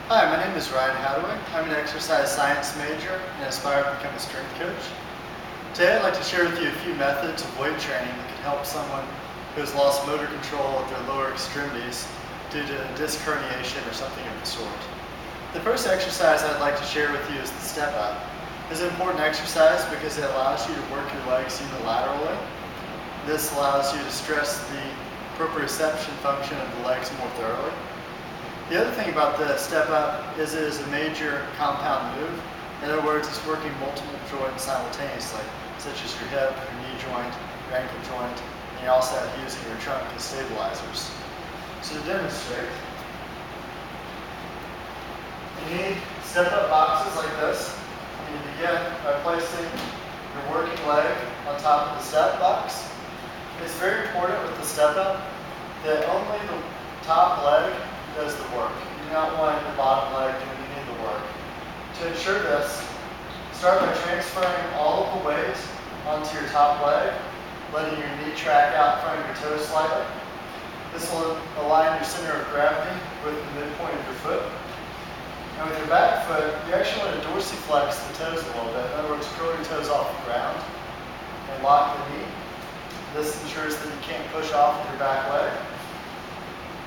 Hi, my name is Ryan Hadaway. I'm an exercise science major and aspire to become a strength coach. Today I'd like to share with you a few methods of weight training that can help someone who has lost motor control of their lower extremities due to disc herniation or something of the sort. The first exercise I'd like to share with you is the step up. It's an important exercise because it allows you to work your legs unilaterally. This allows you to stress the proprioception function of the legs more thoroughly. The other thing about the step up is it is a major compound move. In other words, it's working multiple joints simultaneously, such as your hip, your knee joint, your ankle joint, and you also have using your trunk as stabilizers. So to demonstrate, you need step up boxes like this. And you begin by placing your working leg on top of the step box. It's very important with the step up that only the top leg does the work. You do not want the bottom leg doing any of the work. To ensure this, start by transferring all of the weight onto your top leg, letting your knee track out in front of your toes slightly. This will align your center of gravity with the midpoint of your foot. And with your back foot, you actually want to dorsiflex the toes a little bit. In other words, curl your toes off the ground and lock the knee. This ensures that you can't push off with your back leg.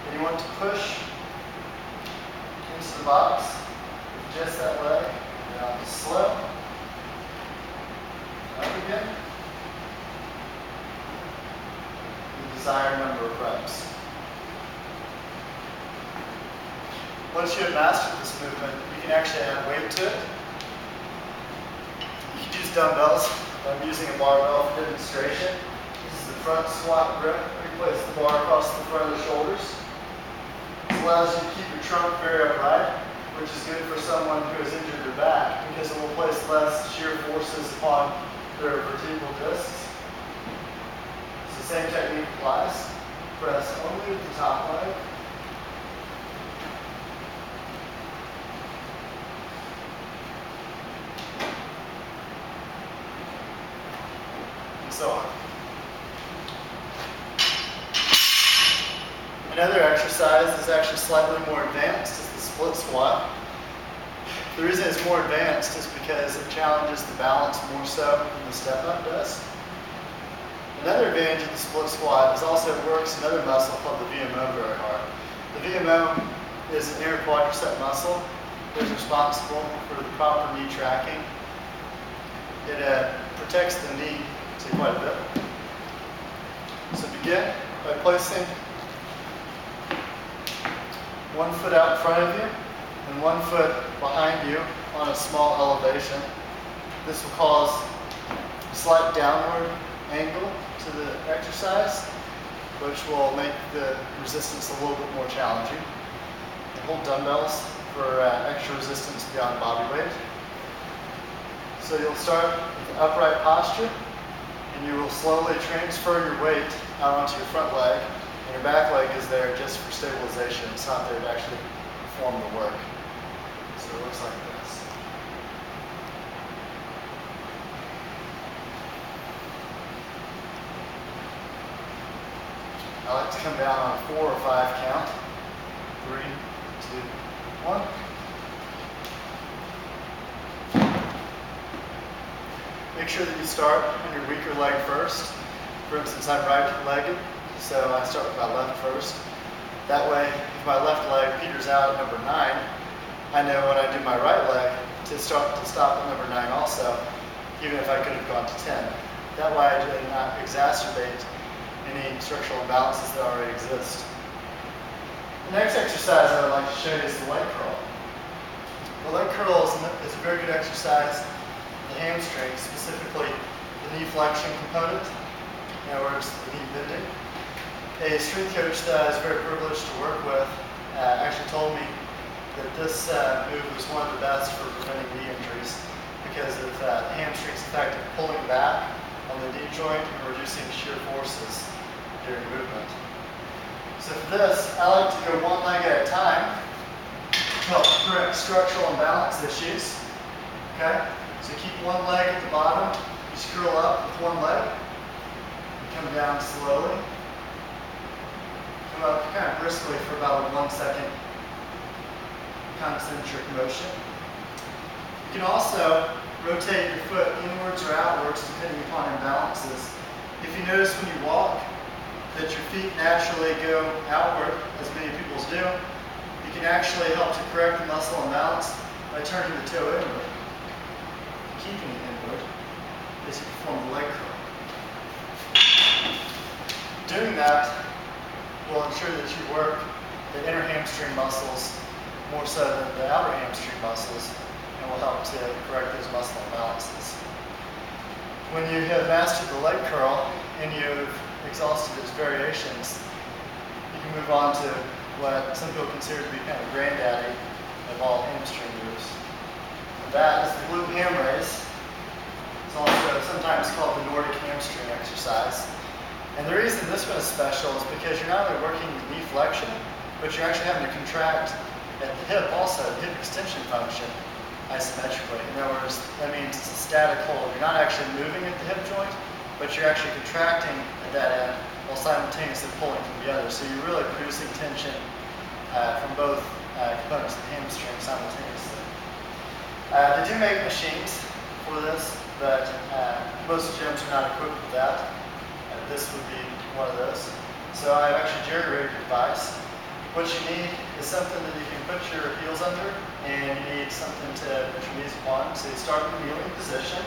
And you want to push into the box with just that leg. Down slow. Up again. The desired number of reps. Once you have mastered this movement, you can actually add weight to it. You can use dumbbells. I'm using a barbell for demonstration. This is the front squat grip. You place the bar across the front of the shoulders. This allows you to keep your trunk very upright, which is good for someone who has injured their back because it will place less shear forces upon their vertebral discs. So the same technique applies. Press only with the top leg. And so on. Another exercise is actually slightly more advanced, is the split squat. The reason it's more advanced is because it challenges the balance more so than the step up does. Another advantage of the split squat is also it works another muscle called the VMO very hard. The VMO is an inner quadricep muscle that is responsible for the proper knee tracking. It protects the knee quite a bit. So begin by placing one foot out in front of you and one foot behind you on a small elevation. This will cause a slight downward angle to the exercise, which will make the resistance a little bit more challenging. And hold dumbbells for extra resistance beyond body weight. So you'll start with the upright posture, and you will slowly transfer your weight out onto your front leg, and your back leg is there just for stabilization. It's not there to actually perform the work. So it looks like this. I like to come down on a 4 or 5 count. 3, 2, 1. Make sure that you start on your weaker leg first. For instance, I'm right-legged, so I start with my left first. That way, if my left leg peters out at number 9, I know when I do my right leg to stop at number 9 also, even if I could have gone to 10. That way I do not exacerbate any structural imbalances that already exist. The next exercise I would like to show you is the leg curl. The leg curl is a very good exercise for the hamstring, specifically the knee flexion component, in other words, the knee bending. A strength coach that I was very privileged to work with actually told me that this move was one of the best for preventing knee injuries because of the hamstring's effect of pulling back on the knee joint and reducing shear forces during movement. So for this, I like to go one leg at a time to help correct structural imbalance issues. Okay? So keep one leg at the bottom, just curl up with one leg, and come down slowly. Come up kind of briskly for about 1 second. concentric motion. You can also rotate your foot inwards or outwards depending upon imbalances. If you notice when you walk that your feet naturally go outward, as many people do, you can actually help to correct the muscle imbalance by turning the toe inward. Keeping it inward as you perform the leg curl. Doing that will ensure that you work the inner hamstring muscles more so than the outer hamstring muscles, and will help to correct those muscle imbalances. When you have mastered the leg curl and you've exhausted its variations, you can move on to what some people consider to be kind of granddaddy of all hamstring moves. And that is the glute ham raise. It's also sometimes called the Nordic hamstring exercise. And the reason this one is special is because you're not only working knee flexion, but you're actually having to contract at the hip also, the hip extension function, isometrically. In other words, that means it's a static hold. You're not actually moving at the hip joint, but you're actually contracting at that end while simultaneously pulling from the other. So you're really producing tension from both components of the hamstring simultaneously. They do make machines for this, but most gyms are not equipped with that. This would be one of those. So I've actually jerry-rigged your device. What you need is something that you can put your heels under, and you need something to put your knees upon. So you start in the kneeling position.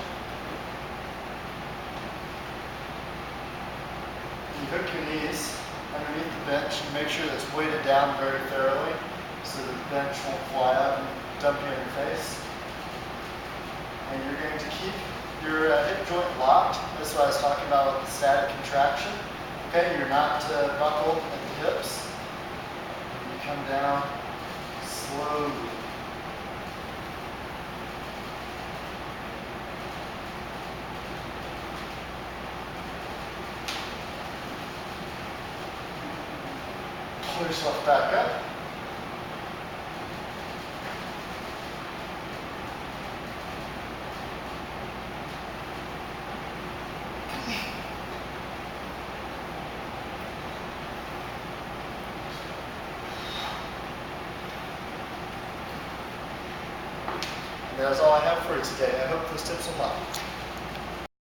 You hook your knees underneath the bench and make sure that it's weighted down very thoroughly so that the bench won't fly up and dump you in your face. And you're going to keep your hip joint locked. This is what I was talking about with the static contraction. Okay, you're not buckled at the hips. You come down slowly. Pull yourself back up. That's all I have for you today. I hope those tips will help.